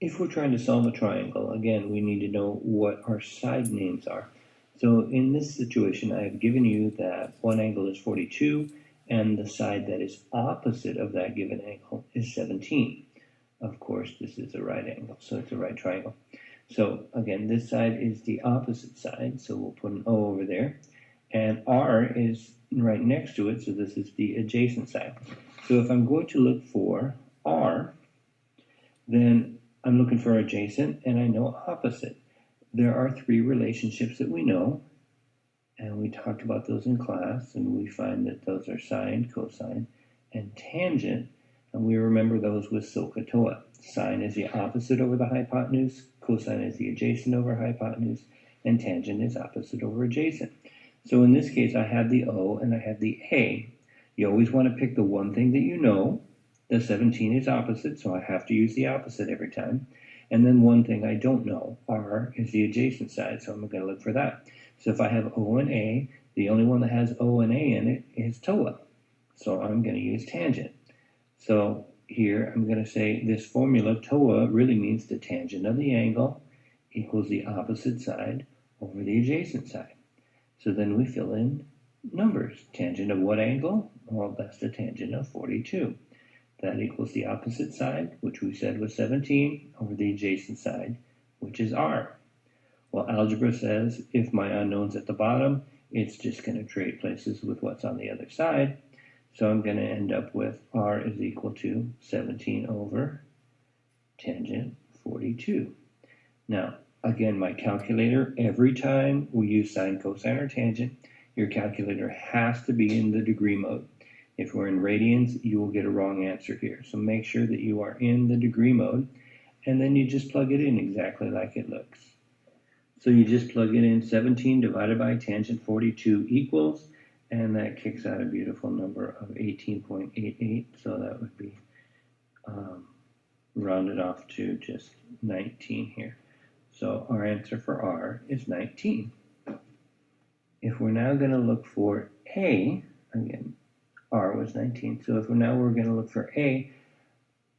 If we're trying to solve a triangle, again, we need to know what our side names are. So in this situation, I have given you that one angle is 42, and the side that is opposite of that given angle is 17. Of course, this is a right angle, so it's a right triangle. So again, this side is the opposite side, so we'll put an O over there. And R is right next to it, so this is the adjacent side. So if I'm going to look for R, then I'm looking for adjacent, and I know opposite. There are three relationships that we know, and we talked about those in class, and we find that those are sine, cosine, and tangent, and we remember those with SOHCAHTOA. Sine is the opposite over the hypotenuse, cosine is the adjacent over hypotenuse, and tangent is opposite over adjacent. So in this case, I have the O and I have the A. You always want to pick the one thing that you know. The 17 is opposite, so I have to use the opposite every time. And then one thing I don't know, R, is the adjacent side, so I'm going to look for that. So if I have O and A, the only one that has O and A in it is TOA. So I'm going to use tangent. So here I'm going to say this formula, TOA, really means the tangent of the angle equals the opposite side over the adjacent side. So then we fill in numbers. Tangent of what angle? Well, that's the tangent of 42. That equals the opposite side, which we said was 17, over the adjacent side, which is R. Well, algebra says if my unknown's at the bottom, it's just going to trade places with what's on the other side. So I'm going to end up with R is equal to 17 over tangent 42. Now, again, my calculator, every time we use sine, cosine, or tangent, your calculator has to be in the degree mode. If we're in radians, you will get a wrong answer here. So make sure that you are in the degree mode, and then you just plug it in exactly like it looks. So you just plug it in, 17 divided by tangent 42 equals, and that kicks out a beautiful number of 18.88. So that would be rounded off to just 19 here. So our answer for R is 19. If we're now going to look for A, again, R was 19. So if we're going to look for A,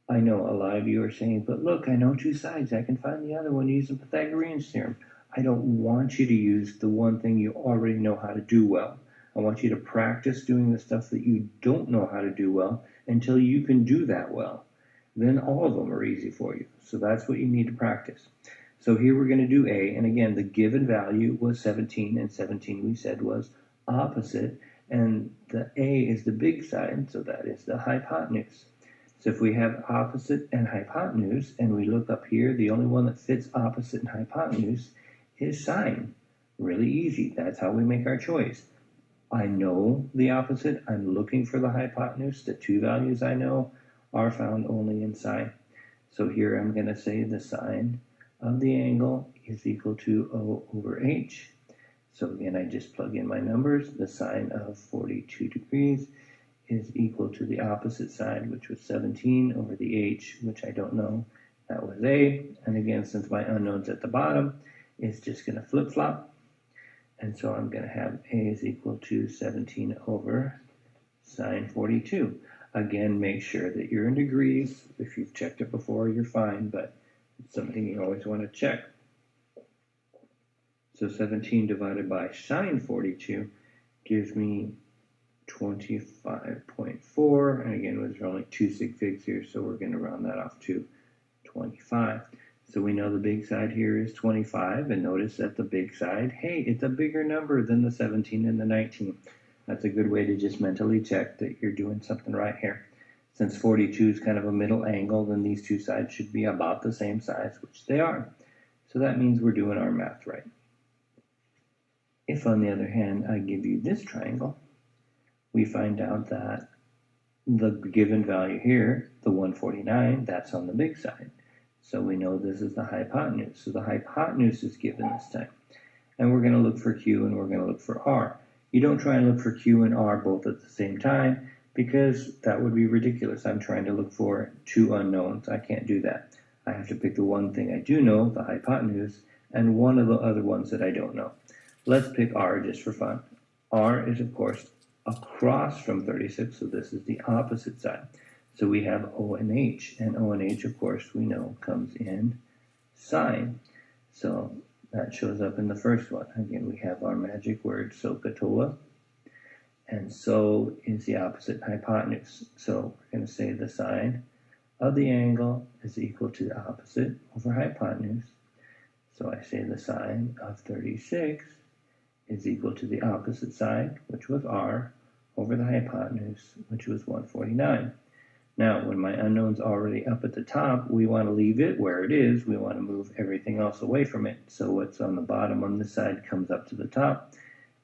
I know a lot of you are saying, but look, I know two sides. I can find the other one using Pythagorean theorem. I don't want you to use the one thing you already know how to do well. I want you to practice doing the stuff that you don't know how to do well until you can do that well. Then all of them are easy for you. So that's what you need to practice. So here we're going to do A, and again, the given value was 17, and 17 we said was opposite, and the A is the big side, so that is the hypotenuse. So if we have opposite and hypotenuse, and we look up here, the only one that fits opposite and hypotenuse is sine. Really easy. That's how we make our choice. I know the opposite. I'm looking for the hypotenuse. The two values I know are found only in sine. So here I'm going to say the sine of the angle is equal to O over H. So again, I just plug in my numbers. The sine of 42 degrees is equal to the opposite side, which was 17, over the H, which I don't know. That was A. And again, since my unknown's at the bottom, it's just going to flip-flop. And so I'm going to have A is equal to 17 over sine 42. Again, make sure that you're in degrees. If you've checked it before, you're fine, but it's something you always want to check. So 17 divided by sine 42 gives me 25.4. And again, there's only two sig figs here, so we're going to round that off to 25. So we know the big side here is 25, and notice that the big side, hey, it's a bigger number than the 17 and the 19. That's a good way to just mentally check that you're doing something right here. Since 42 is kind of a middle angle, then these two sides should be about the same size, which they are. So that means we're doing our math right. If, on the other hand, I give you this triangle, we find out that the given value here, the 149, that's on the big side. So we know this is the hypotenuse. So the hypotenuse is given this time. And we're going to look for Q and we're going to look for R. You don't try and look for Q and R both at the same time because that would be ridiculous. I'm trying to look for two unknowns. I can't do that. I have to pick the one thing I do know, the hypotenuse, and one of the other ones that I don't know. Let's pick R just for fun. R is, of course, across from 36, so this is the opposite side. So we have O and H, and O and H, of course, we know comes in sine. So that shows up in the first one. Again, we have our magic word SOHCAHTOA, and so is the opposite hypotenuse. So we're going to say the sine of the angle is equal to the opposite over hypotenuse. So I say the sine of 36 is equal to the opposite side, which was r, over the hypotenuse, which was 149. Now, when my unknown's already up at the top, we want to leave it where it is. We want to move everything else away from it. So what's on the bottom on this side comes up to the top,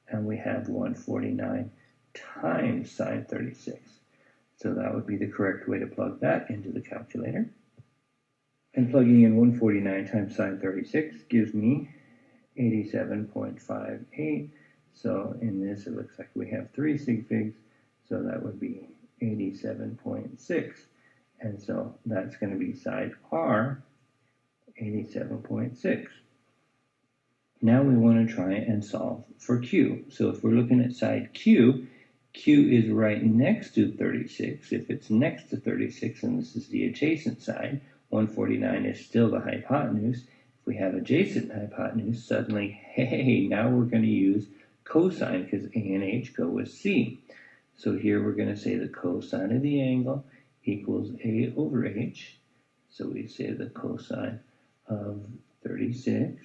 and we have 149 times sine 36. So that would be the correct way to plug that into the calculator. And plugging in 149 times sine 36 gives me 87.58. So in this, it looks like we have 3 sig figs, so that would be 87.6. And so that's going to be side R, 87.6. Now we want to try and solve for Q. So if we're looking at side Q, Q is right next to 36. If it's next to 36, and this is the adjacent side, 149 is still the hypotenuse. If we have adjacent hypotenuse, suddenly, hey, now we're going to use cosine because A and H go with C. So here we're going to say the cosine of the angle equals A over H. So we say the cosine of 36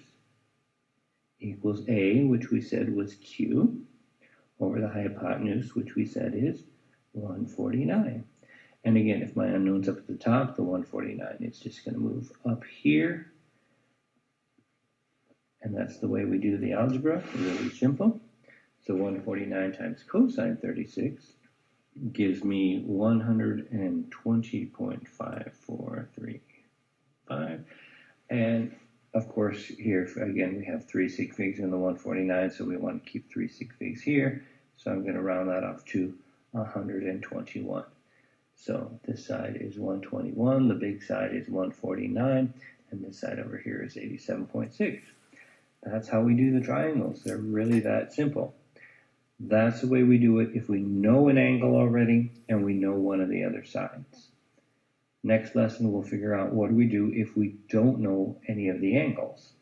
equals A, which we said was Q, over the hypotenuse, which we said is 149. And again, if my unknown's up at the top, the 149 is just going to move up here. And that's the way we do the algebra, really simple. So 149 times cosine 36 gives me 120.5435. And of course, here, again, we have 3 sig figs in the 149, so we want to keep 3 sig figs here. So I'm going to round that off to 121. So this side is 121, the big side is 149, and this side over here is 87.6. That's how we do the triangles. They're really that simple. That's the way we do it if we know an angle already and we know one of the other sides. Next lesson, we'll figure out what do we do if we don't know any of the angles.